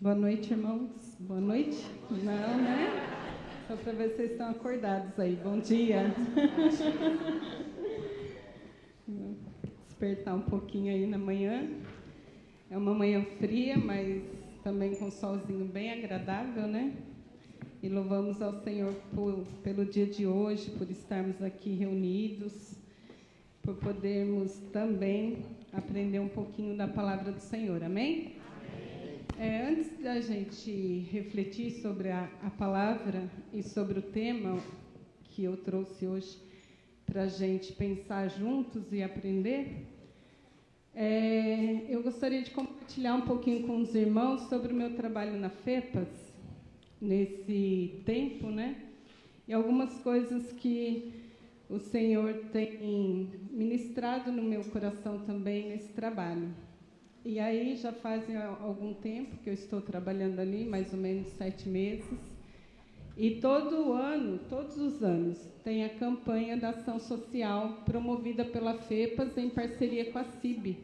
Boa noite, irmãos. Boa noite? Não, né? Só para ver se vocês estão acordados aí. Bom dia. Despertar um pouquinho aí na manhã. É uma manhã fria, mas também com um solzinho bem agradável, né? E louvamos ao Senhor pelo dia de hoje, por estarmos aqui reunidos, por podermos também aprender um pouquinho da palavra do Senhor. Amém? Antes da gente refletir sobre a palavra e sobre o tema que eu trouxe hoje para a gente pensar juntos e aprender, eu gostaria de compartilhar um pouquinho com os irmãos sobre o meu trabalho na FEPAS, nesse tempo, né? E algumas coisas que o Senhor tem ministrado no meu coração também nesse trabalho. E aí já faz algum tempo que eu estou trabalhando ali, mais ou menos 7 meses. E todo ano, todos os anos, tem a campanha da ação social promovida pela FEPAS em parceria com a CIB.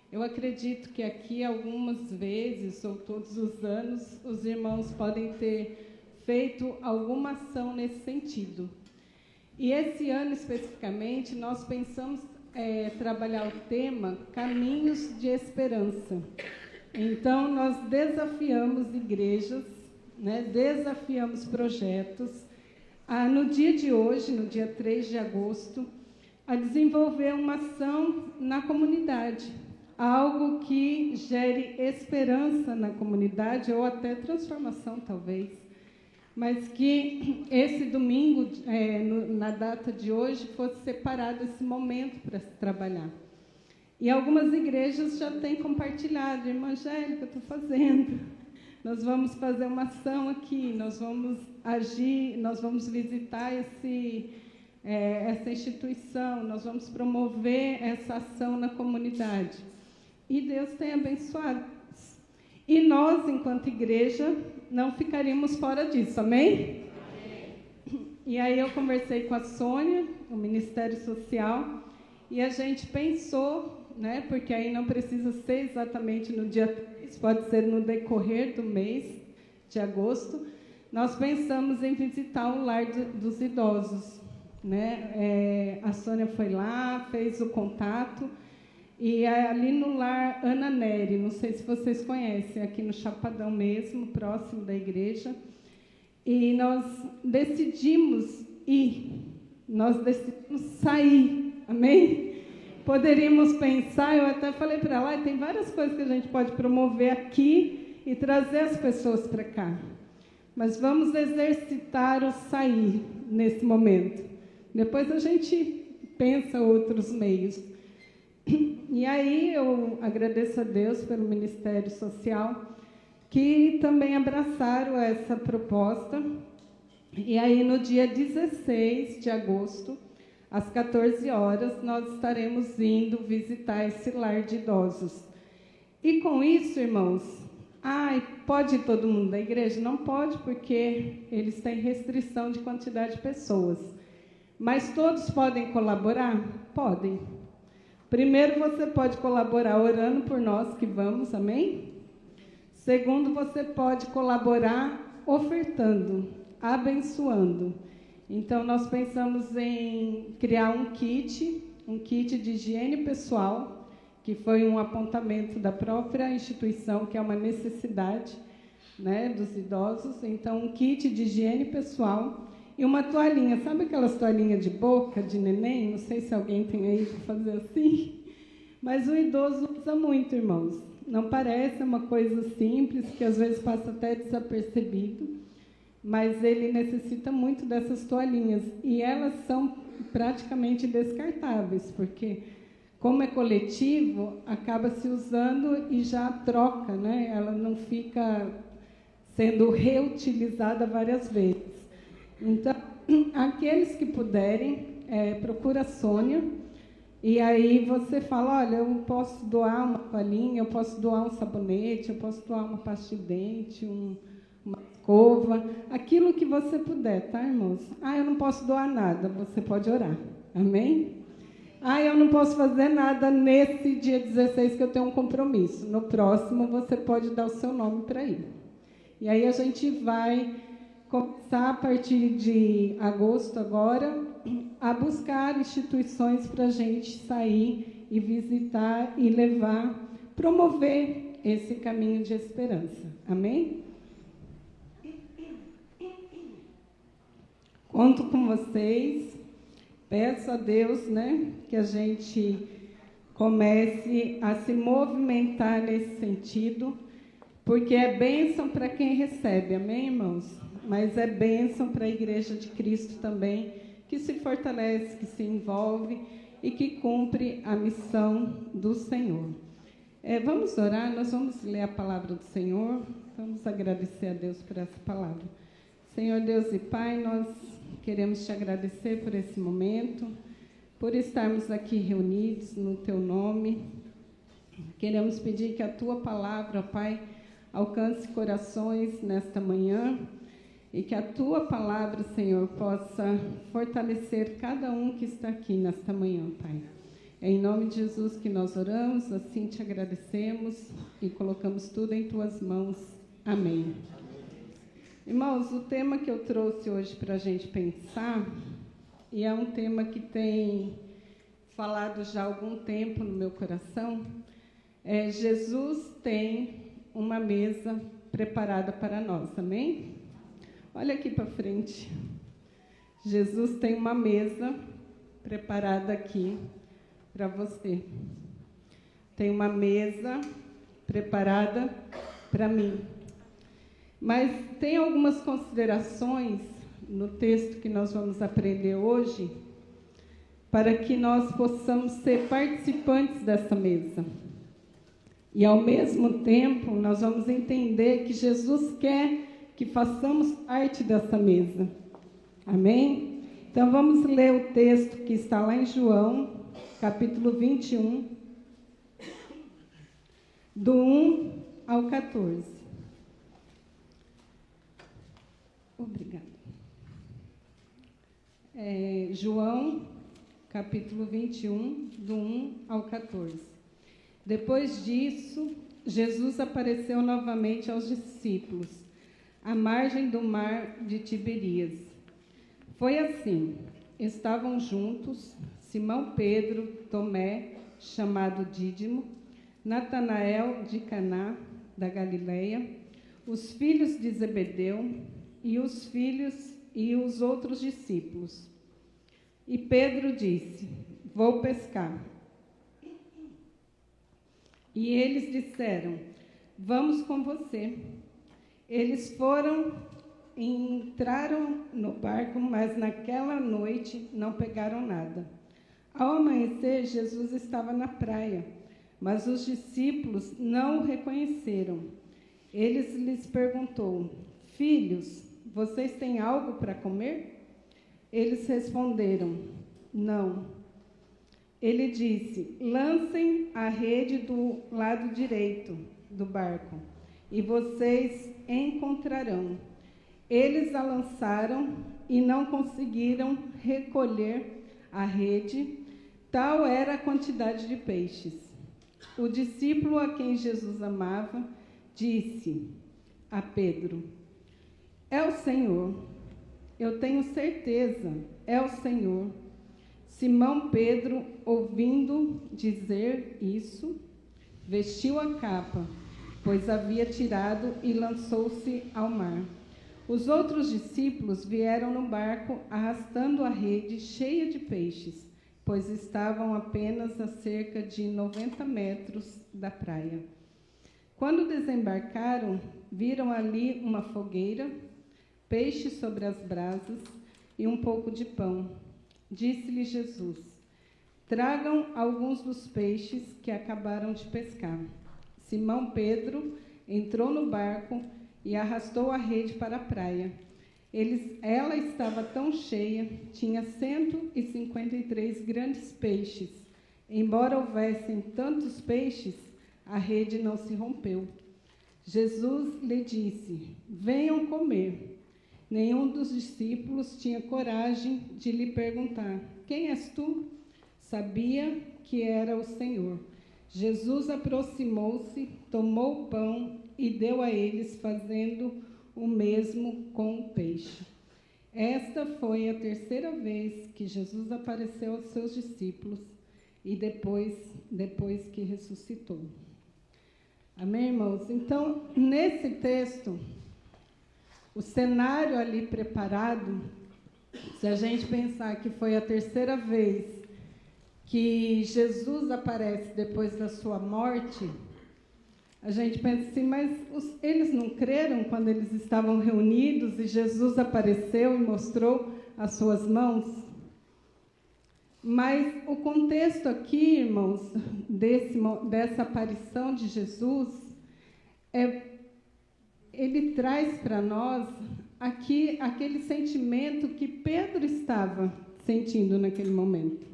Eu acredito que aqui algumas vezes, ou todos os anos, os irmãos podem ter feito alguma ação nesse sentido. E esse ano, especificamente, nós pensamos trabalhar o tema Caminhos de Esperança. Então, nós desafiamos igrejas, né, desafiamos projetos, no dia de hoje, no dia 3 de agosto, a desenvolver uma ação na comunidade, algo que gere esperança na comunidade, ou até transformação, talvez. Mas que esse domingo, na data de hoje, fosse separado esse momento para se trabalhar. E algumas igrejas já têm compartilhado: irmã Angélica, estou fazendo. Nós vamos fazer uma ação aqui, nós vamos agir, nós vamos visitar essa instituição, nós vamos promover essa ação na comunidade. E Deus tem abençoado. E nós, enquanto igreja, não ficaríamos fora disso, amém? Amém? E aí eu conversei com a Sônia, o Ministério Social, e a gente pensou, né, porque aí não precisa ser exatamente no dia 3, pode ser no decorrer do mês de agosto, nós pensamos em visitar o lar dos idosos, né? A Sônia foi lá, fez o contato. E ali no lar Ana Nery, não sei se vocês conhecem, aqui no Chapadão mesmo, próximo da igreja. E nós decidimos sair, amém? Poderíamos pensar, eu até falei para ela, tem várias coisas que a gente pode promover aqui e trazer as pessoas para cá. Mas vamos exercitar o sair nesse momento. Depois a gente pensa outros meios. E aí eu agradeço a Deus pelo Ministério Social, que também abraçaram essa proposta. E aí no dia 16 de agosto, às 14 horas, nós estaremos indo visitar esse lar de idosos. E com isso, irmãos, pode ir todo mundo da igreja? Não pode, porque eles têm restrição de quantidade de pessoas. Mas todos podem colaborar? Podem. Primeiro, você pode colaborar orando por nós que vamos, amém? Segundo, você pode colaborar ofertando, abençoando. Então, nós pensamos em criar um kit de higiene pessoal, que foi um apontamento da própria instituição, que é uma necessidade, né, dos idosos. Então, um kit de higiene pessoal e uma toalhinha, sabe aquelas toalhinhas de boca, de neném? Não sei se alguém tem aí para fazer assim. Mas o idoso usa muito, irmãos. Não parece uma coisa simples, que às vezes passa até desapercebido, mas ele necessita muito dessas toalhinhas. E elas são praticamente descartáveis, porque, como é coletivo, acaba se usando e já troca, né? Ela não fica sendo reutilizada várias vezes. Então, aqueles que puderem, procura a Sônia, e aí você fala, olha, eu posso doar uma toalhinha, eu posso doar um sabonete, eu posso doar uma pasta de dente, uma escova, aquilo que você puder, tá, irmãos? Eu não posso doar nada, você pode orar, amém? eu não posso fazer nada nesse dia 16 que eu tenho um compromisso. No próximo, você pode dar o seu nome para ir. E aí a gente vai começar, a partir de agosto agora, a buscar instituições para a gente sair e visitar e levar, promover esse caminho de esperança. Amém? Conto com vocês. Peço a Deus, né, que a gente comece a se movimentar nesse sentido, porque é bênção para quem recebe, amém, irmãos? Mas é bênção para a Igreja de Cristo também, que se fortalece, que se envolve e que cumpre a missão do Senhor. Vamos orar, nós vamos ler a palavra do Senhor, vamos agradecer a Deus por essa palavra. Senhor Deus e Pai, nós queremos te agradecer por esse momento, por estarmos aqui reunidos no teu nome. Queremos pedir que a tua palavra, ó Pai, alcance corações nesta manhã e que a tua palavra, Senhor, possa fortalecer cada um que está aqui nesta manhã, Pai. É em nome de Jesus que nós oramos, assim te agradecemos e colocamos tudo em tuas mãos. Amém. Irmãos, o tema que eu trouxe hoje para a gente pensar, e é um tema que tem falado já há algum tempo no meu coração, é: Jesus tem uma mesa preparada para nós, amém? Olha aqui para frente. Jesus tem uma mesa preparada aqui para você. Tem uma mesa preparada para mim. Mas tem algumas considerações no texto que nós vamos aprender hoje, para que nós possamos ser participantes dessa mesa. E, ao mesmo tempo, nós vamos entender que Jesus quer que façamos parte dessa mesa. Amém? Então, vamos ler o texto que está lá em João, capítulo 21, do 1 ao 14. Obrigada. João, capítulo 21, do 1 ao 14. Depois disso, Jesus apareceu novamente aos discípulos, à margem do mar de Tiberíades. Foi assim: estavam juntos Simão Pedro, Tomé, chamado Dídimo, Natanael de Caná, da Galileia, os filhos de Zebedeu e os outros discípulos. E Pedro disse: vou pescar. E eles disseram: vamos com você. Eles foram e entraram no barco, mas naquela noite não pegaram nada. Ao amanhecer, Jesus estava na praia, mas os discípulos não o reconheceram. Eles lhes perguntou: filhos, vocês têm algo para comer? Eles responderam: não. Ele disse: lancem a rede do lado direito do barco, e vocês encontrarão. Eles a lançaram e não conseguiram recolher a rede, tal era a quantidade de peixes. O discípulo a quem Jesus amava disse a Pedro: é o Senhor. Eu tenho certeza, é o Senhor. Simão Pedro, ouvindo dizer isso, vestiu a capa, pois havia tirado, e lançou-se ao mar. Os outros discípulos vieram no barco arrastando a rede cheia de peixes, pois estavam apenas a cerca de 90 metros da praia. Quando desembarcaram, viram ali uma fogueira, peixes sobre as brasas e um pouco de pão. Disse-lhe Jesus: tragam alguns dos peixes que acabaram de pescar. Simão Pedro entrou no barco e arrastou a rede para a praia. Ela estava tão cheia, tinha 153 grandes peixes. Embora houvessem tantos peixes, a rede não se rompeu. Jesus lhe disse: venham comer. Nenhum dos discípulos tinha coragem de lhe perguntar: quem és tu? sabia que era o Senhor. Jesus aproximou-se, tomou o pão e deu a eles, fazendo o mesmo com o peixe. Esta foi a terceira vez que Jesus apareceu aos seus discípulos e depois que ressuscitou. Amém, irmãos? Então, nesse texto, o cenário ali preparado, se a gente pensar que foi a terceira vez que Jesus aparece depois da sua morte, a gente pensa assim, mas eles não creram quando eles estavam reunidos e Jesus apareceu e mostrou as suas mãos? Mas o contexto aqui, irmãos, dessa aparição de Jesus, ele traz para nós aqui aquele sentimento que Pedro estava sentindo naquele momento.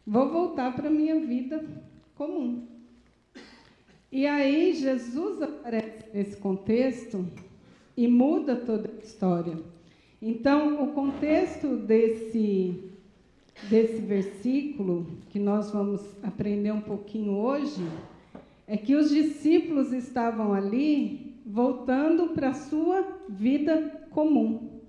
Vou voltar para a minha vida comum. E aí Jesus aparece nesse contexto e muda toda a história. Então, o contexto desse versículo, que nós vamos aprender um pouquinho hoje, é que os discípulos estavam ali voltando para a sua vida comum,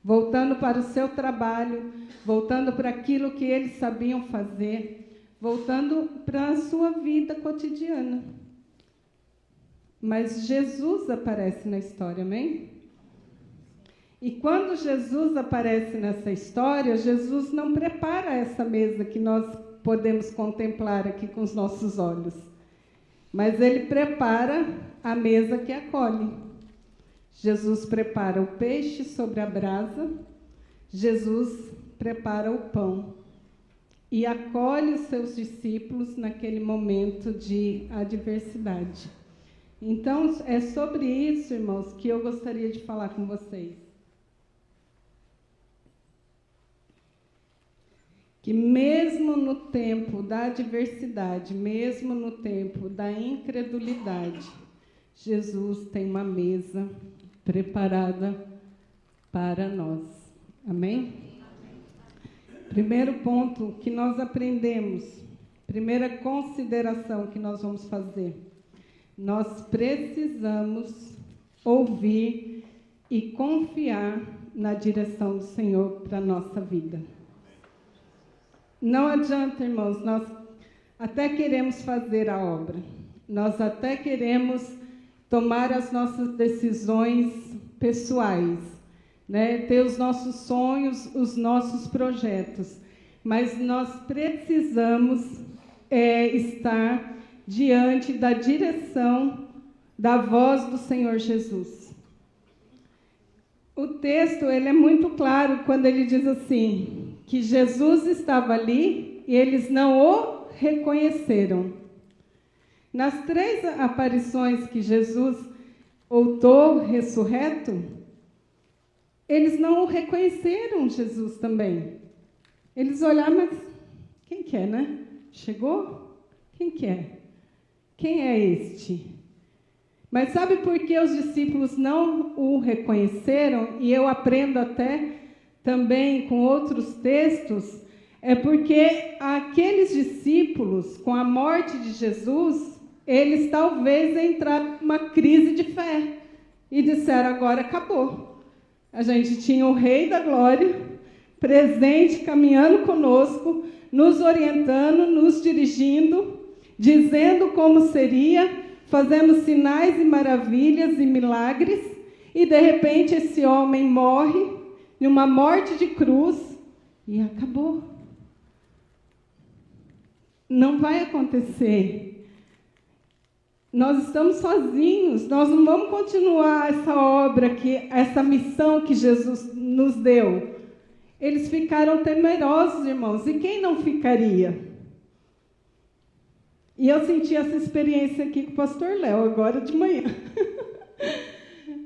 voltando para o seu trabalho, voltando para aquilo que eles sabiam fazer, voltando para a sua vida cotidiana. Mas Jesus aparece na história, amém? E quando Jesus aparece nessa história, Jesus não prepara essa mesa que nós podemos contemplar aqui com os nossos olhos, mas ele prepara a mesa que acolhe. Jesus prepara o peixe sobre a brasa, Jesus prepara o pão e acolhe os seus discípulos naquele momento de adversidade. Então, é sobre isso, irmãos, que eu gostaria de falar com vocês. Que mesmo no tempo da adversidade, mesmo no tempo da incredulidade, Jesus tem uma mesa preparada para nós. Amém? Primeiro ponto que nós aprendemos, primeira consideração que nós vamos fazer. Nós precisamos ouvir e confiar na direção do Senhor para a nossa vida. Não adianta, irmãos, nós até queremos fazer a obra, nós até queremos tomar as nossas decisões pessoais, né? Ter os nossos sonhos, os nossos projetos, mas nós precisamos estar diante da direção da voz do Senhor Jesus. O texto ele é muito claro quando ele diz assim, que Jesus estava ali e eles não o reconheceram. Nas 3 aparições que Jesus voltou ressurreto, eles não o reconheceram, Jesus também. Eles olharam, mas quem que é, né? Chegou? Quem que é? Quem é este? Mas sabe por que os discípulos não o reconheceram? E eu aprendo até também com outros textos, é porque aqueles discípulos, com a morte de Jesus, eles talvez entraram numa crise de fé e disseram, agora acabou. A gente tinha o Rei da Glória presente, caminhando conosco, nos orientando, nos dirigindo, dizendo como seria, fazendo sinais e maravilhas e milagres, e de repente esse homem morre, em uma morte de cruz, e acabou. Não vai acontecer. Nós estamos sozinhos, nós não vamos continuar essa obra, essa missão que Jesus nos deu. Eles ficaram temerosos, irmãos, e quem não ficaria? E eu senti essa experiência aqui com o pastor Léo, agora de manhã.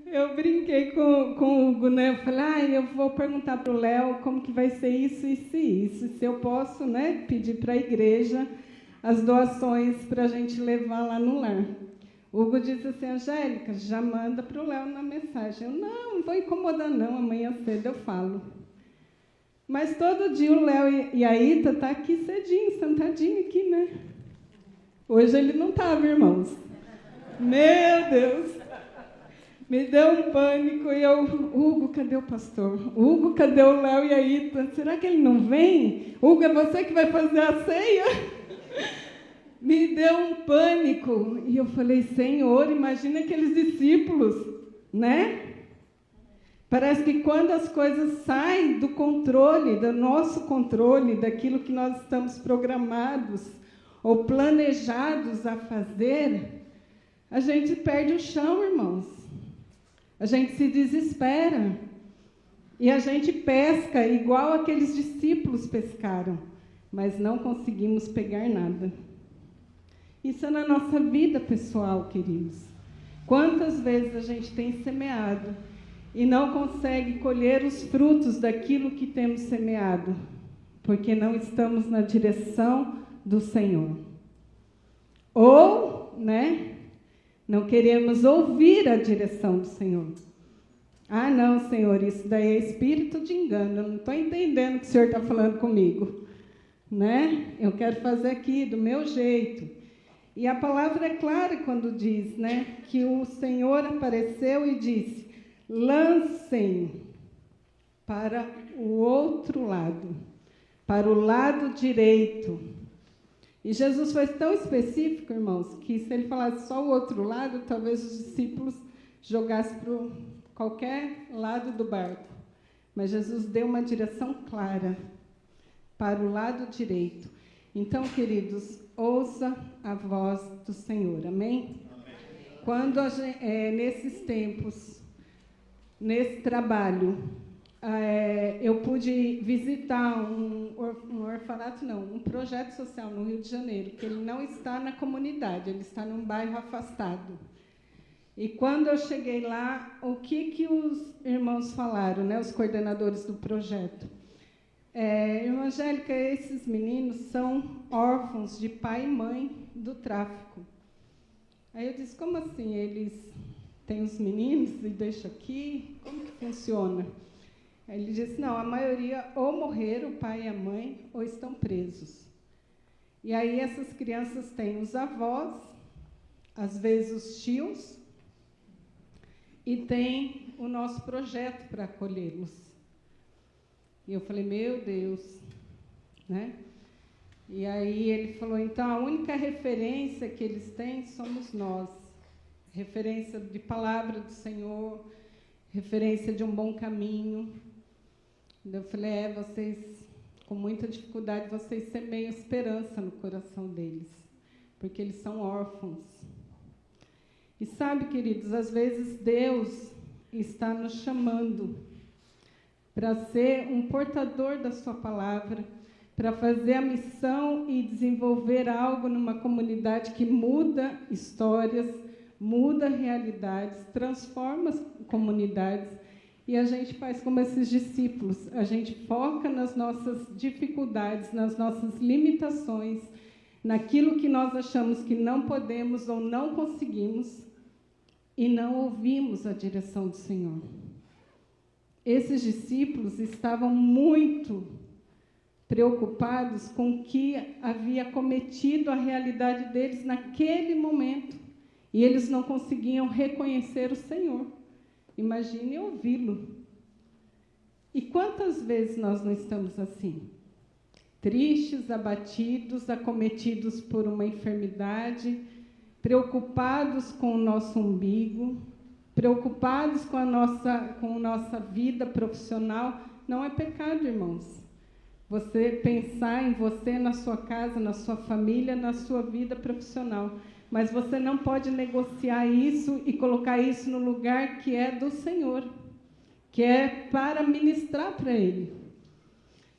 Eu brinquei com o Hugo, né? Eu falei, eu vou perguntar para o Léo como que vai ser isso, isso e isso. Se eu posso, né, pedir para a igreja as doações para a gente levar lá no lar. O Hugo disse assim, Angélica, já manda para o Léo na mensagem. Eu, não vou incomodar não, amanhã cedo eu falo. Mas todo dia o Léo e a Ita estão aqui cedinho, sentadinho aqui, né? Hoje ele não estava, irmãos. Meu Deus! Me deu um pânico e eu... Hugo, cadê o pastor? Hugo, cadê o Léo e a Ita? Será que ele não vem? Hugo, é você que vai fazer a ceia? Me deu um pânico. E eu falei, Senhor, imagina aqueles discípulos, né? Parece que quando as coisas saem do controle, do nosso controle, daquilo que nós estamos programados ou planejados a fazer, a gente perde o chão, irmãos. A gente se desespera. E a gente pesca igual aqueles discípulos pescaram, mas não conseguimos pegar nada. Isso é na nossa vida pessoal, queridos. Quantas vezes a gente tem semeado e não consegue colher os frutos daquilo que temos semeado, porque não estamos na direção do Senhor. Ou, não queremos ouvir a direção do Senhor. Ah, não, Senhor, isso daí é espírito de engano, eu não estou entendendo o que o Senhor está falando comigo. Eu quero fazer aqui do meu jeito. E a palavra é clara quando diz, que o Senhor apareceu e disse, lancem para o outro lado, para o lado direito. E Jesus foi tão específico, irmãos, que se ele falasse só o outro lado, talvez os discípulos jogassem para qualquer lado do barco. Mas Jesus deu uma direção clara para o lado direito. Então, queridos, ouça a voz do Senhor, amém? Quando nesses tempos, nesse trabalho, eu pude visitar um orfanato, um projeto social no Rio de Janeiro, que ele não está na comunidade, ele está num bairro afastado. E quando eu cheguei lá, o que os irmãos falaram, os coordenadores do projeto? Irmã Angélica, esses meninos são órfãos de pai e mãe do tráfico. Aí eu disse, como assim? Eles têm os meninos e deixam aqui? Como que funciona? Aí ele disse, não, a maioria ou morreram, o pai e a mãe, ou estão presos. E aí essas crianças têm os avós, às vezes os tios, e tem o nosso projeto para acolhê-los. E eu falei, meu Deus, E aí ele falou, então, a única referência que eles têm somos nós. Referência de palavra do Senhor, referência de um bom caminho. Eu falei, vocês, com muita dificuldade, vocês semeiam esperança no coração deles, porque eles são órfãos. E sabe, queridos, às vezes Deus está nos chamando para ser um portador da sua palavra, para fazer a missão e desenvolver algo numa comunidade que muda histórias, muda realidades, transforma comunidades. E a gente faz como esses discípulos, a gente foca nas nossas dificuldades, nas nossas limitações, naquilo que nós achamos que não podemos ou não conseguimos e não ouvimos a direção do Senhor. Esses discípulos estavam muito preocupados com o que havia cometido a realidade deles naquele momento. E eles não conseguiam reconhecer o Senhor. Imagine ouvi-lo. E quantas vezes nós não estamos assim? Tristes, abatidos, acometidos por uma enfermidade, preocupados com o nosso umbigo, preocupados com a nossa vida profissional. Não é pecado, irmãos. Você pensar em você, na sua casa, na sua família, na sua vida profissional. Mas você não pode negociar isso e colocar isso no lugar que é do Senhor, que é para ministrar para Ele.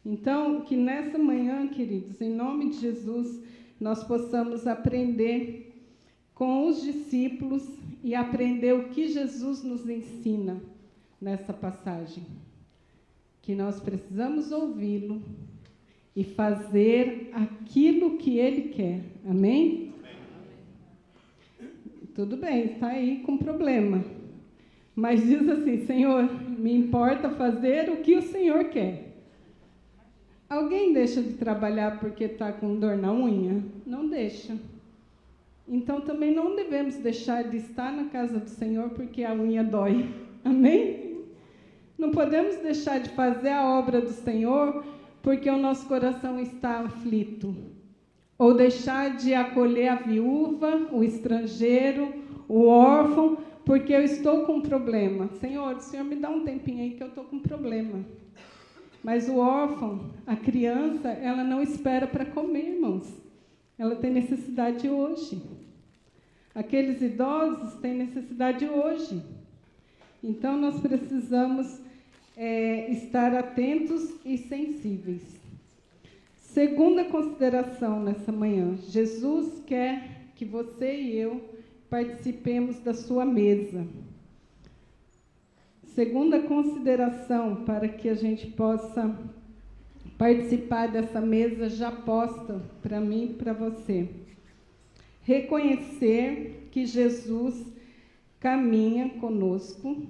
Então, que nessa manhã, queridos, em nome de Jesus, nós possamos aprender com os discípulos e aprender o que Jesus nos ensina nessa passagem. Que nós precisamos ouvi-lo e fazer aquilo que Ele quer. Amém? Tudo bem, está aí com problema. Mas diz assim, Senhor, me importa fazer o que o Senhor quer. Alguém deixa de trabalhar porque está com dor na unha? Não deixa. Então, também não devemos deixar de estar na casa do Senhor porque a unha dói. Amém? Não podemos deixar de fazer a obra do Senhor porque o nosso coração está aflito. Ou deixar de acolher a viúva, o estrangeiro, o órfão, porque eu estou com um problema. Senhor, o Senhor me dá um tempinho aí que eu estou com um problema. Mas o órfão, a criança, ela não espera para comer, irmãos. Ela tem necessidade hoje. Aqueles idosos têm necessidade hoje. Então, nós precisamos estar atentos e sensíveis. Segunda consideração nessa manhã. Jesus quer que você e eu participemos da sua mesa. Segunda consideração para que a gente possa participar dessa mesa já posta para mim e para você. Reconhecer que Jesus caminha conosco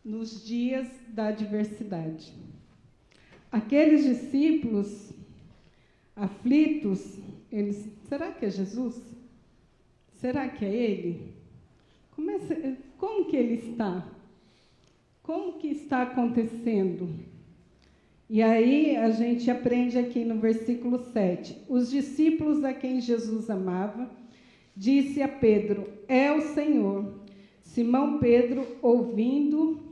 nos dias da adversidade. Aqueles discípulos aflitos, será que é Jesus? Será que é Ele? Como que Ele está? Como que está acontecendo? E aí a gente aprende aqui no versículo 7. Os discípulos a quem Jesus amava, disse a Pedro, é o Senhor. Simão Pedro, ouvindo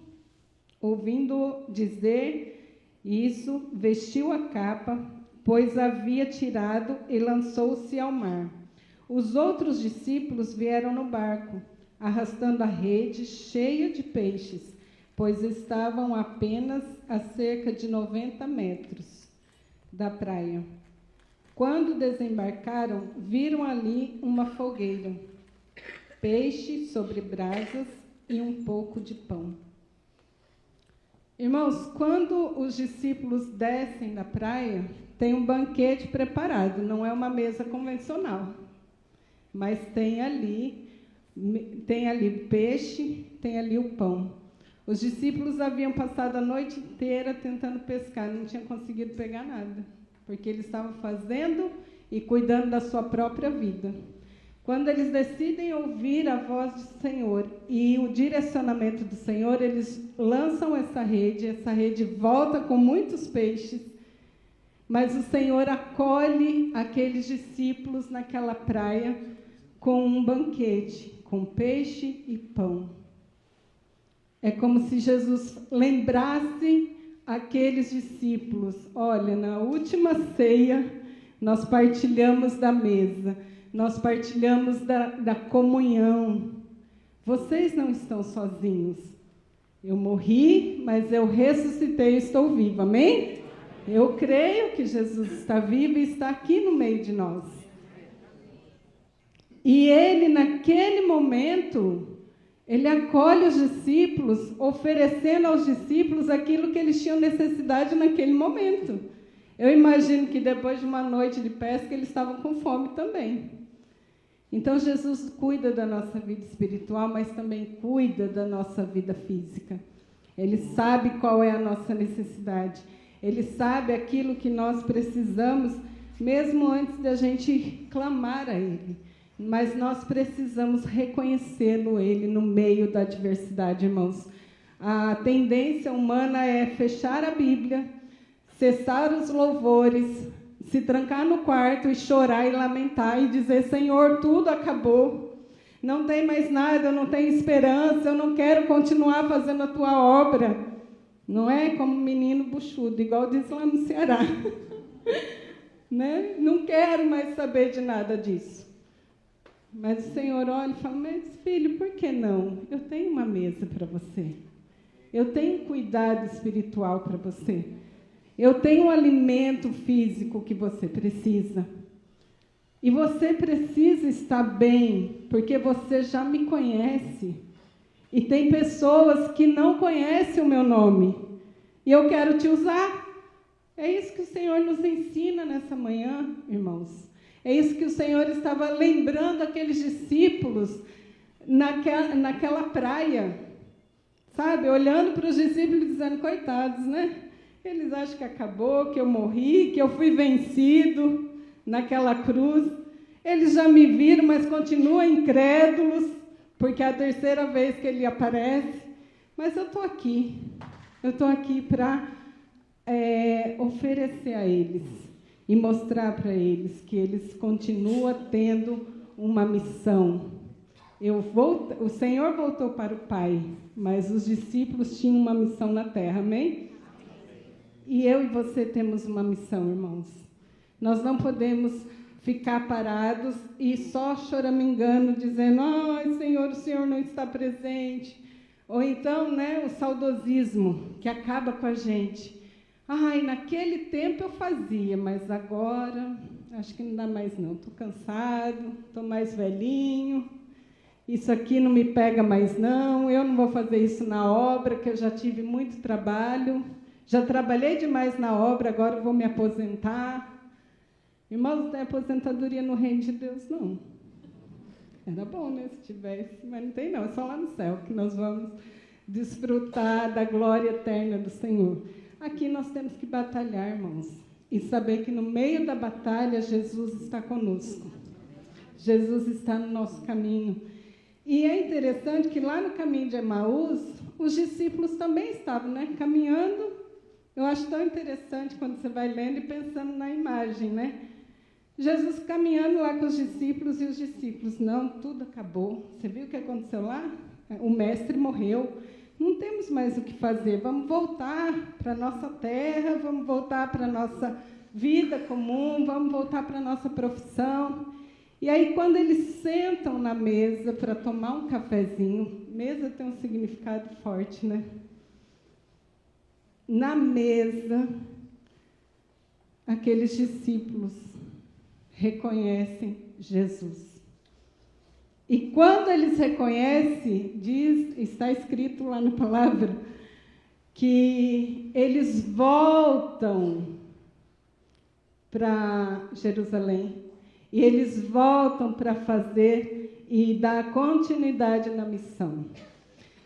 dizer isso, vestiu a capa, pois havia tirado e lançou-se ao mar. Os outros discípulos vieram no barco, arrastando a rede cheia de peixes, pois estavam apenas a cerca de 90 metros da praia. Quando desembarcaram, viram ali uma fogueira, peixe sobre brasas e um pouco de pão. Irmãos, quando os discípulos descem da praia, tem um banquete preparado, não é uma mesa convencional, mas tem ali peixe, tem ali o pão. Os discípulos haviam passado a noite inteira tentando pescar, não tinham conseguido pegar nada, porque eles estavam fazendo e cuidando da sua própria vida. Quando eles decidem ouvir a voz do Senhor e o direcionamento do Senhor, eles lançam essa rede volta com muitos peixes, mas o Senhor acolhe aqueles discípulos naquela praia com um banquete, com peixe e pão. É como se Jesus lembrasse aqueles discípulos, olha, na última ceia, nós partilhamos da mesa, nós partilhamos da comunhão. Vocês não estão sozinhos. Eu morri, mas eu ressuscitei e estou viva, amém? Eu creio que Jesus está vivo e está aqui no meio de nós. E ele, naquele momento, ele acolhe os discípulos, oferecendo aos discípulos aquilo que eles tinham necessidade naquele momento. Eu imagino que depois de uma noite de pesca, eles estavam com fome também. Então, Jesus cuida da nossa vida espiritual, mas também cuida da nossa vida física. Ele sabe qual é a nossa necessidade. Ele sabe aquilo que nós precisamos, mesmo antes da gente clamar a Ele. Mas nós precisamos reconhecê-lo, Ele, no meio da adversidade, irmãos. A tendência humana é fechar a Bíblia, cessar os louvores, se trancar no quarto e chorar e lamentar e dizer, Senhor, tudo acabou, não tem mais nada, eu não tenho esperança, eu não quero continuar fazendo a tua obra. Não é como menino buchudo, igual diz lá no Ceará. Né? Não quero mais saber de nada disso. Mas o Senhor olha e fala, mas filho, por que não? Eu tenho uma mesa para você. Eu tenho cuidado espiritual para você. Eu tenho um alimento físico que você precisa. E você precisa estar bem, porque você já me conhece. E tem pessoas que não conhecem o meu nome. E eu quero te usar. É isso que o Senhor nos ensina nessa manhã, irmãos. É isso que o Senhor estava lembrando aqueles discípulos naquela praia. Sabe? Olhando para os discípulos e dizendo, coitados, né? Eles acham que acabou, que eu morri, que eu fui vencido naquela cruz. Eles já me viram, mas continuam incrédulos, porque é a terceira vez que ele aparece. Mas eu estou aqui. Eu estou aqui para oferecer a eles e mostrar para eles que eles continuam tendo uma missão. O Senhor voltou para o Pai, mas os discípulos tinham uma missão na terra, amém? E eu e você temos uma missão, irmãos. Nós não podemos ficar parados e só choramingando, dizendo, ai, Senhor, o Senhor não está presente. Ou então, o saudosismo, que acaba com a gente. Ai, naquele tempo eu fazia, mas agora, acho que não dá mais não. Estou cansado, estou mais velhinho, isso aqui não me pega mais não, eu não vou fazer isso na obra, que eu já tive muito trabalho. Já trabalhei demais na obra, agora eu vou me aposentar. Irmãos, não tem aposentadoria no reino de Deus, não. Era bom, né, se tivesse, mas não tem não, é só lá no céu que nós vamos desfrutar da glória eterna do Senhor. Aqui nós temos que batalhar, irmãos, e saber que no meio da batalha Jesus está conosco. Jesus está no nosso caminho. E é interessante que lá no caminho de Emaús, os discípulos também estavam, caminhando. Eu acho tão interessante quando você vai lendo e pensando na imagem, Jesus caminhando lá com os discípulos e os discípulos, não, tudo acabou. Você viu o que aconteceu lá? O mestre morreu. Não temos mais o que fazer. Vamos voltar para a nossa terra, vamos voltar para a nossa vida comum, vamos voltar para a nossa profissão. E aí, quando eles sentam na mesa para tomar um cafezinho, mesa tem um significado forte, Na mesa, aqueles discípulos reconhecem Jesus. E quando eles reconhecem, está escrito lá na palavra, que eles voltam para Jerusalém. E eles voltam para fazer e dar continuidade na missão.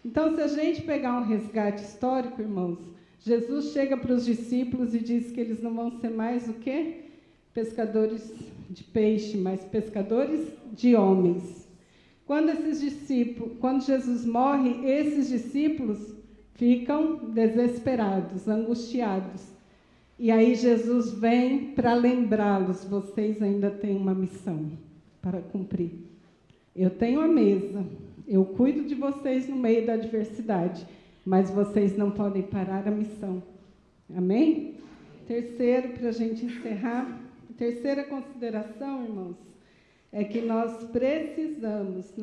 Então, se a gente pegar um resgate histórico, irmãos, Jesus chega para os discípulos e diz que eles não vão ser mais o quê? Pescadores de peixe, mas pescadores de homens. Quando Jesus morre, esses discípulos ficam desesperados, angustiados. E aí Jesus vem para lembrá-los, vocês ainda têm uma missão para cumprir. Eu tenho a mesa, eu cuido de vocês no meio da adversidade, mas vocês não podem parar a missão. Amém? Terceiro, para a gente encerrar, terceira consideração, irmãos, é que nós precisamos,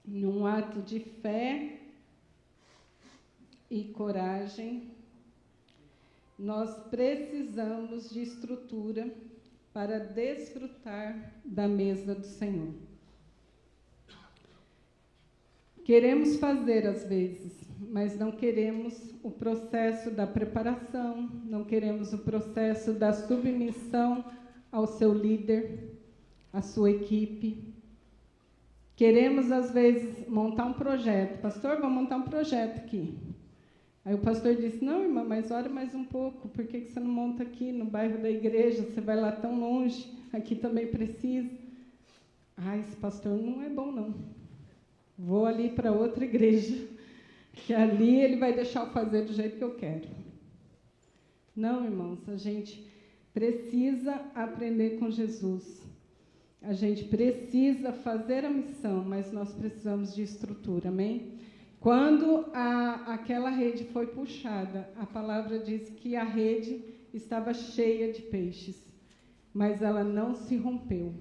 num ato de fé e coragem, nós precisamos de estrutura para desfrutar da mesa do Senhor. Queremos fazer às vezes, mas não queremos o processo da preparação, não queremos o processo da submissão ao seu líder, à sua equipe. Queremos, às vezes, montar um projeto. Pastor, vamos montar um projeto aqui. Aí o pastor disse, não, irmã, mas ora mais um pouco. Por que você não monta aqui no bairro da igreja? Você vai lá tão longe, aqui também precisa. Ah, esse pastor não é bom, não. Vou ali para outra igreja, que ali ele vai deixar eu fazer do jeito que eu quero. Não, irmãos, a gente precisa aprender com Jesus. A gente precisa fazer a missão, mas nós precisamos de estrutura, amém? Quando aquela rede foi puxada, a palavra diz que a rede estava cheia de peixes, mas ela não se rompeu.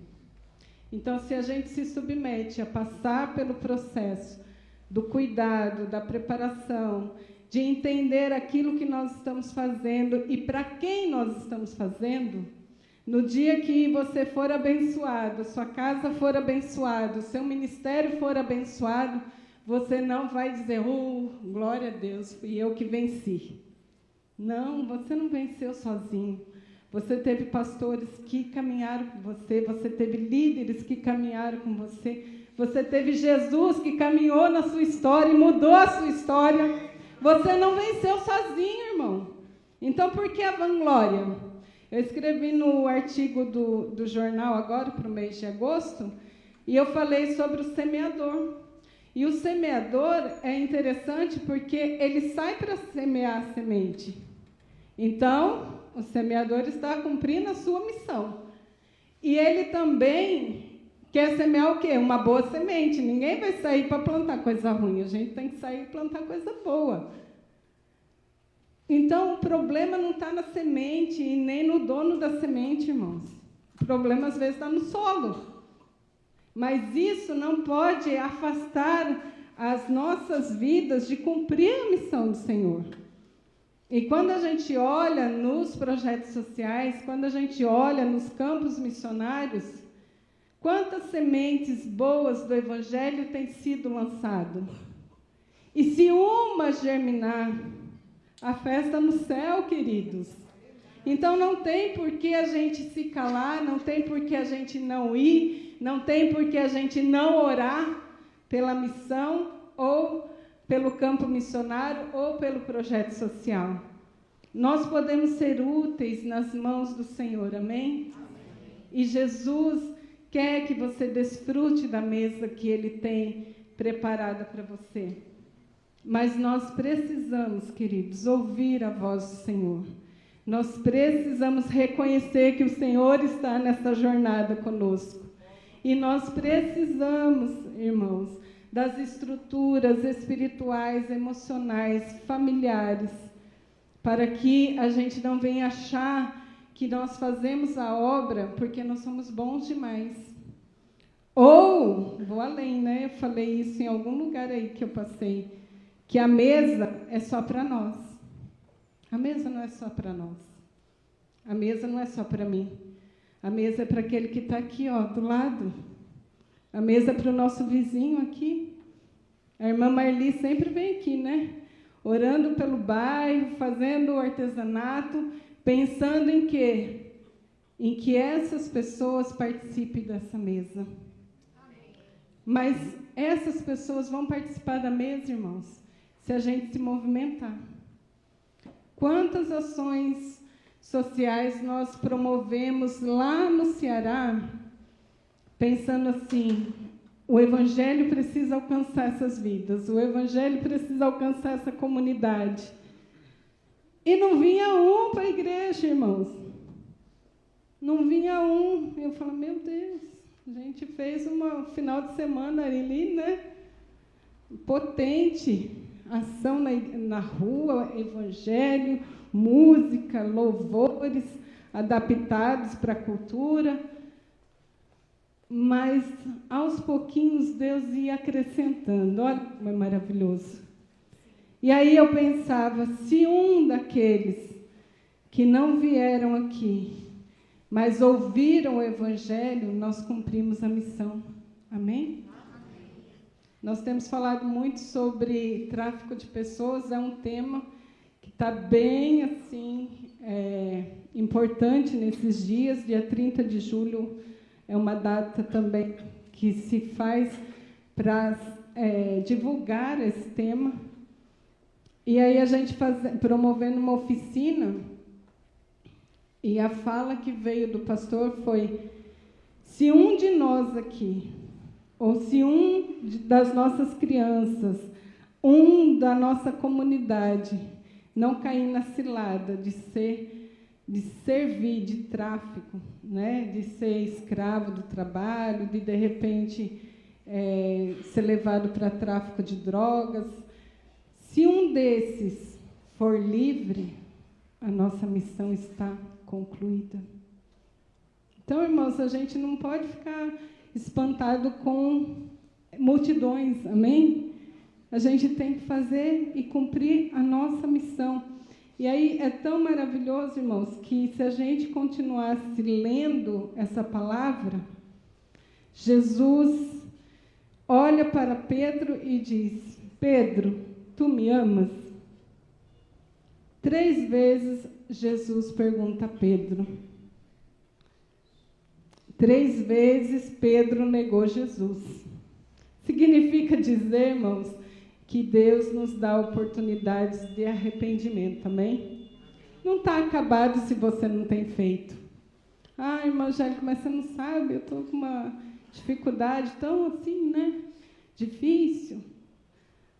Então, se a gente se submete a passar pelo processo do cuidado, da preparação, de entender aquilo que nós estamos fazendo e para quem nós estamos fazendo, no dia que você for abençoado, sua casa for abençoada, o seu ministério for abençoado, você não vai dizer, glória a Deus, fui eu que venci. Não, você não venceu sozinho. Você teve pastores que caminharam com você, você teve líderes que caminharam com você, você teve Jesus que caminhou na sua história e mudou a sua história. Você não venceu sozinho, irmão. Então, por que a vanglória? Eu escrevi no artigo do jornal agora, para o mês de agosto, e eu falei sobre o semeador. E o semeador é interessante porque ele sai para semear a semente. Então, o semeador está cumprindo a sua missão. E ele também quer semear o quê? Uma boa semente. Ninguém vai sair para plantar coisa ruim. A gente tem que sair e plantar coisa boa. Então, o problema não está na semente e nem no dono da semente, irmãos. O problema, às vezes, está no solo. Mas isso não pode afastar as nossas vidas de cumprir a missão do Senhor. E quando a gente olha nos projetos sociais, quando a gente olha nos campos missionários, quantas sementes boas do Evangelho têm sido lançadas? E se uma germinar, a festa no céu, queridos. Então não tem por que a gente se calar, não tem por que a gente não ir, não tem por que a gente não orar pela missão, ou pelo campo missionário, ou pelo projeto social. Nós podemos ser úteis nas mãos do Senhor, amém? E Jesus quer que você desfrute da mesa que Ele tem preparada para você. Mas nós precisamos, queridos, ouvir a voz do Senhor. Nós precisamos reconhecer que o Senhor está nessa jornada conosco. E nós precisamos, irmãos, das estruturas espirituais, emocionais, familiares, para que a gente não venha achar que nós fazemos a obra porque nós somos bons demais. Ou, vou além, né? Eu falei isso em algum lugar aí que eu passei, que a mesa é só para nós. A mesa não é só para nós. A mesa não é só para mim. A mesa é para aquele que está aqui, ó, do lado. A mesa é para o nosso vizinho aqui. A irmã Marli sempre vem aqui, né? Orando pelo bairro, fazendo o artesanato, pensando em quê? Em que essas pessoas participem dessa mesa. Amém. Mas essas pessoas vão participar da mesa, irmãos, se a gente se movimentar. Quantas ações sociais nós promovemos lá no Ceará, pensando assim, o Evangelho precisa alcançar essas vidas, o Evangelho precisa alcançar essa comunidade. E não vinha um para a igreja, irmãos. Não vinha um. Eu falo, meu Deus, a gente fez um final de semana ali, né? Potente. Ação na rua, evangelho, música, louvores adaptados para a cultura. Mas, aos pouquinhos, Deus ia acrescentando. Olha como é maravilhoso. E aí eu pensava, se um daqueles que não vieram aqui, mas ouviram o Evangelho, nós cumprimos a missão. Amém? Nós temos falado muito sobre tráfico de pessoas, é um tema que está bem assim, importante nesses dias. Dia 30 de julho é uma data também que se faz para divulgar esse tema. E aí a gente promovendo uma oficina, e a fala que veio do pastor foi, se um de nós aqui, ou se das nossas crianças, da nossa comunidade, não cair na cilada de servir de tráfico, né? De ser escravo do trabalho, de repente ser levado para tráfico de drogas, se um desses for livre, a nossa missão está concluída. Então, irmãos, a gente não pode ficar espantado com multidões, amém? A gente tem que fazer e cumprir a nossa missão. E aí é tão maravilhoso, irmãos, que se a gente continuasse lendo essa palavra, Jesus olha para Pedro e diz, Pedro, tu me amas? 3 vezes Jesus pergunta a Pedro. 3 vezes Pedro negou Jesus. Significa dizer, irmãos, que Deus nos dá oportunidades de arrependimento, amém? Não está acabado se você não tem feito. Ah, irmã Angélica, mas você não sabe, eu estou com uma dificuldade tão assim, né? Difícil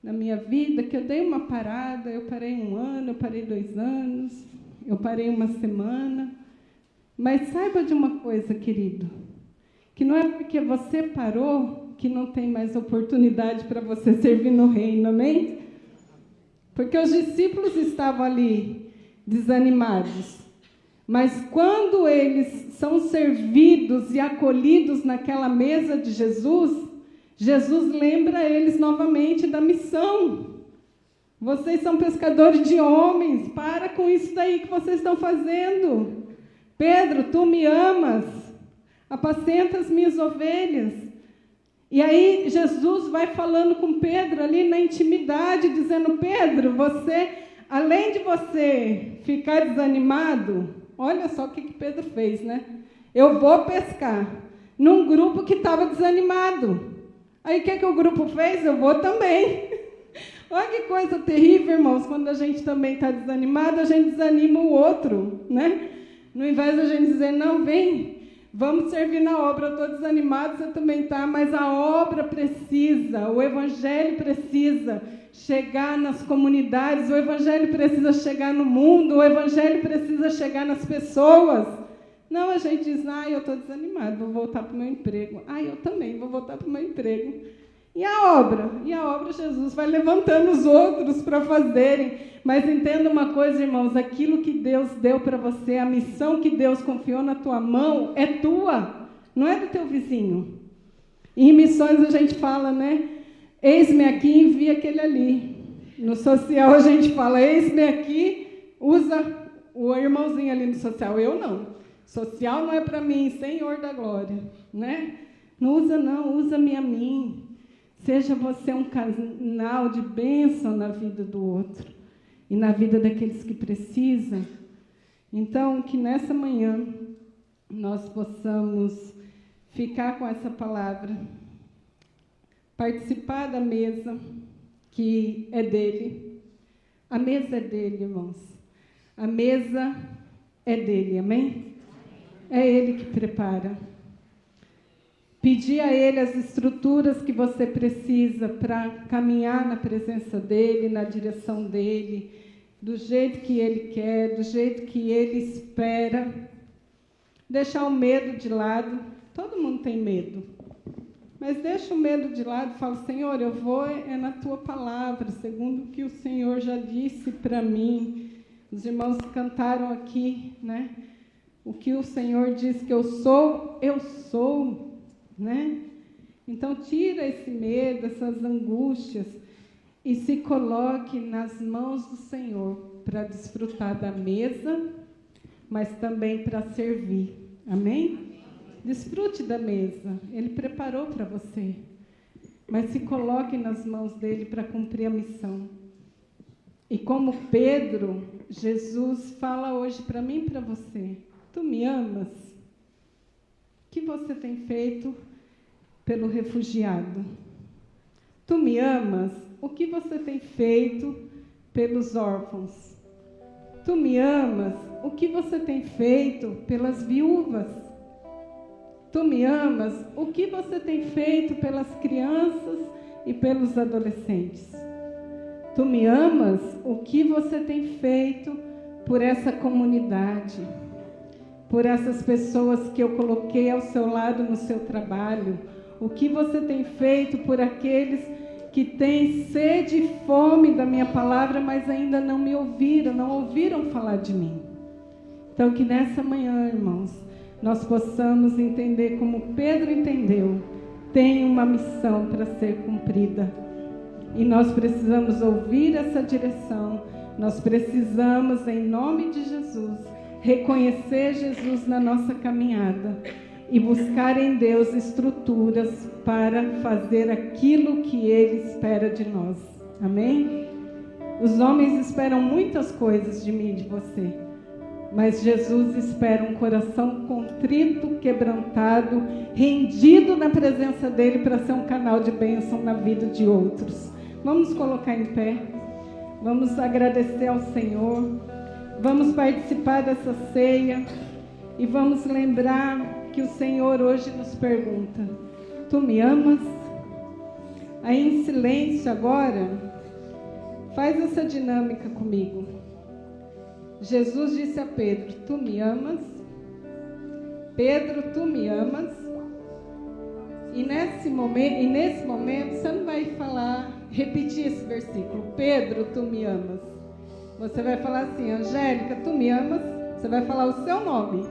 na minha vida, que eu dei uma parada, eu parei 1 ano, eu parei 2 anos, eu parei 1 semana. Mas saiba de uma coisa, querido, que não é porque você parou que não tem mais oportunidade para você servir no reino, amém? Porque os discípulos estavam ali desanimados, mas quando eles são servidos e acolhidos naquela mesa de Jesus, Jesus lembra eles novamente da missão. Vocês são pescadores de homens, para com isso daí que vocês estão fazendo. Pedro, tu me amas, apacenta as minhas ovelhas. E aí Jesus vai falando com Pedro ali na intimidade, dizendo, Pedro, você, além de você ficar desanimado, olha só o que Pedro fez, né? Eu vou pescar num grupo que estava desanimado. Aí o que o grupo fez? Eu vou também. Olha que coisa terrível, irmãos, quando a gente também está desanimado, a gente desanima o outro, né? No invés de a gente dizer, não, vem, vamos servir na obra, eu estou desanimado, você também está, mas a obra precisa, o evangelho precisa chegar nas comunidades, o evangelho precisa chegar no mundo, o evangelho precisa chegar nas pessoas. Não, a gente diz, eu estou desanimado, vou voltar para o meu emprego. Eu também vou voltar para o meu emprego. E a obra? E a obra Jesus vai levantando os outros para fazerem. Mas entenda uma coisa, irmãos, aquilo que Deus deu para você, a missão que Deus confiou na tua mão, é tua, não é do teu vizinho. E em missões a gente fala, né? Eis-me aqui, envia aquele ali. No social a gente fala, eis-me aqui, usa o irmãozinho ali no social. Eu não. Social não é para mim, Senhor da glória, né? Não usa não, usa-me a mim. Seja você um canal de bênção na vida do outro e na vida daqueles que precisam. Então, que nessa manhã nós possamos ficar com essa palavra, participar da mesa que é dele. A mesa é dele, irmãos. A mesa é dele, amém? É ele que prepara. Pedir a ele as estruturas que você precisa para caminhar na presença dele, na direção dele, do jeito que ele quer, do jeito que ele espera. Deixar o medo de lado. Todo mundo tem medo. Mas deixa o medo de lado e fala, Senhor, eu vou na tua palavra, segundo o que o Senhor já disse para mim. Os irmãos cantaram aqui, né? O que o Senhor diz que eu sou, né? Então, tira esse medo, essas angústias e se coloque nas mãos do Senhor para desfrutar da mesa, mas também para servir. Amém? Desfrute da mesa. Ele preparou para você. Mas se coloque nas mãos dele para cumprir a missão. E como Pedro, Jesus fala hoje para mim e para você. Tu me amas? O que você tem feito pelo refugiado? Tu me amas? O que você tem feito pelos órfãos? Tu me amas? O que você tem feito pelas viúvas? Tu me amas? O que você tem feito pelas crianças e pelos adolescentes? Tu me amas? O que você tem feito por essa comunidade? Por essas pessoas que eu coloquei ao seu lado no seu trabalho? O que você tem feito por aqueles que têm sede e fome da minha palavra, mas ainda não me ouviram, não ouviram falar de mim? Então, que nessa manhã, irmãos, nós possamos entender como Pedro entendeu. Tem uma missão para ser cumprida. E nós precisamos ouvir essa direção. Nós precisamos, em nome de Jesus, reconhecer Jesus na nossa caminhada e buscar em Deus estruturas para fazer aquilo que Ele espera de nós. Amém? Os homens esperam muitas coisas de mim e de você, mas Jesus espera um coração contrito, quebrantado, rendido na presença dEle para ser um canal de bênção na vida de outros. Vamos colocar em pé. Vamos agradecer ao Senhor. Vamos participar dessa ceia. E vamos lembrar que o Senhor hoje nos pergunta: tu me amas? Aí em silêncio agora, faz essa dinâmica comigo. Jesus disse a Pedro: tu me amas? Pedro, tu me amas? E nesse momento você não vai repetir esse versículo: Pedro, tu me amas. Você vai falar assim: Angélica, tu me amas? Você vai falar o seu nome.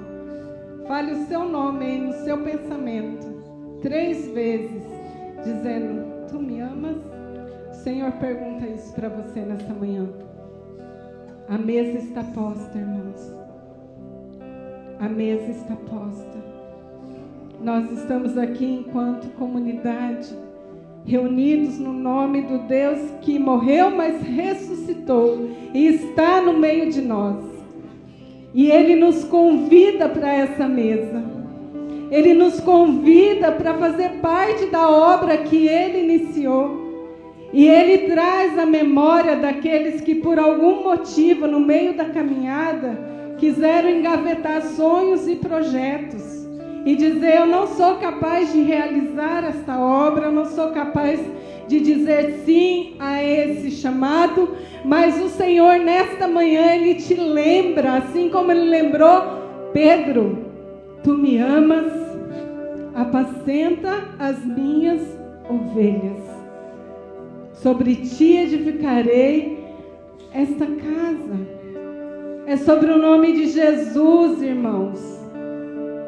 Fale o seu nome aí no seu pensamento 3 vezes, dizendo: tu me amas? O Senhor pergunta isso para você nessa manhã. A mesa está posta, irmãos. A mesa está posta. Nós estamos aqui enquanto comunidade, reunidos no nome do Deus que morreu, mas ressuscitou e está no meio de nós. E Ele nos convida para essa mesa. Ele nos convida para fazer parte da obra que Ele iniciou. E Ele traz a memória daqueles que por algum motivo, no meio da caminhada, quiseram engavetar sonhos e projetos. E dizer: eu não sou capaz de realizar esta obra, eu não sou capaz de dizer sim a esse chamado. Mas o Senhor nesta manhã, Ele te lembra, assim como Ele lembrou Pedro: tu me amas? Apacenta as minhas ovelhas. Sobre ti edificarei esta casa. É sobre o nome de Jesus, irmãos.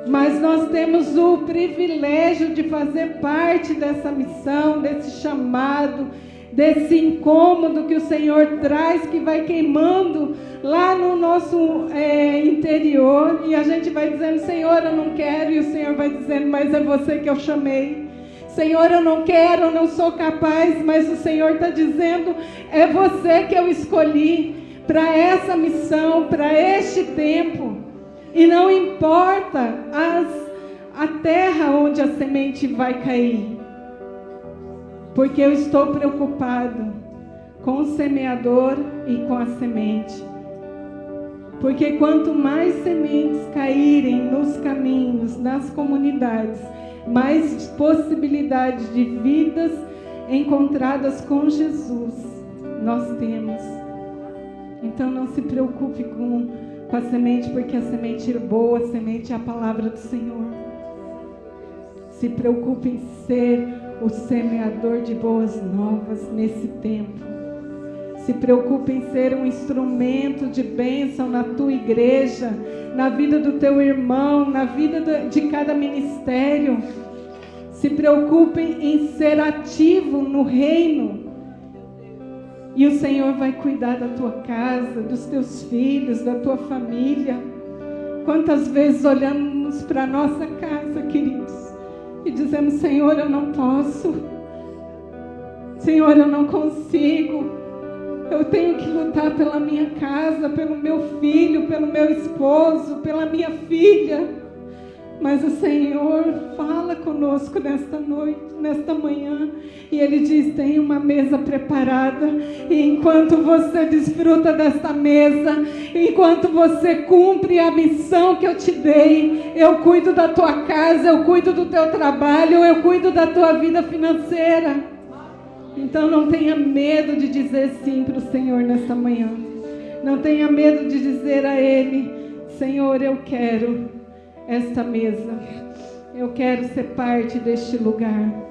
Mas nós temos o privilégio de fazer parte dessa missão, desse chamado, desse incômodo que o Senhor traz, que vai queimando lá no nosso interior. E a gente vai dizendo: Senhor, eu não quero. E o Senhor vai dizendo: mas é você que eu chamei. Senhor, eu não quero, eu não sou capaz. Mas o Senhor está dizendo: é você que eu escolhi para essa missão, para este tempo. E não importa a terra onde a semente vai cair, porque eu estou preocupado com o semeador e com a semente. Porque quanto mais sementes caírem nos caminhos, nas comunidades, mais possibilidades de vidas encontradas com Jesus nós temos. Então não se preocupe com a semente, porque a semente é boa, a semente é a palavra do Senhor. Se preocupe em ser o semeador de boas novas nesse tempo. Se preocupe em ser um instrumento de bênção na tua igreja, na vida do teu irmão, na vida de cada ministério. Se preocupe em ser ativo no reino. E o Senhor vai cuidar da tua casa, dos teus filhos, da tua família. Quantas vezes olhamos para a nossa casa, queridos, e dizemos: Senhor, eu não posso. Senhor, eu não consigo. Eu tenho que lutar pela minha casa, pelo meu filho, pelo meu esposo, pela minha filha. Mas o Senhor fala conosco nesta noite, nesta manhã, e Ele diz: tem uma mesa preparada, e enquanto você desfruta desta mesa, enquanto você cumpre a missão que eu te dei, eu cuido da tua casa, eu cuido do teu trabalho, eu cuido da tua vida financeira. Então não tenha medo de dizer sim para o Senhor nesta manhã. Não tenha medo de dizer a Ele: Senhor, eu quero esta mesa. Eu quero ser parte deste lugar.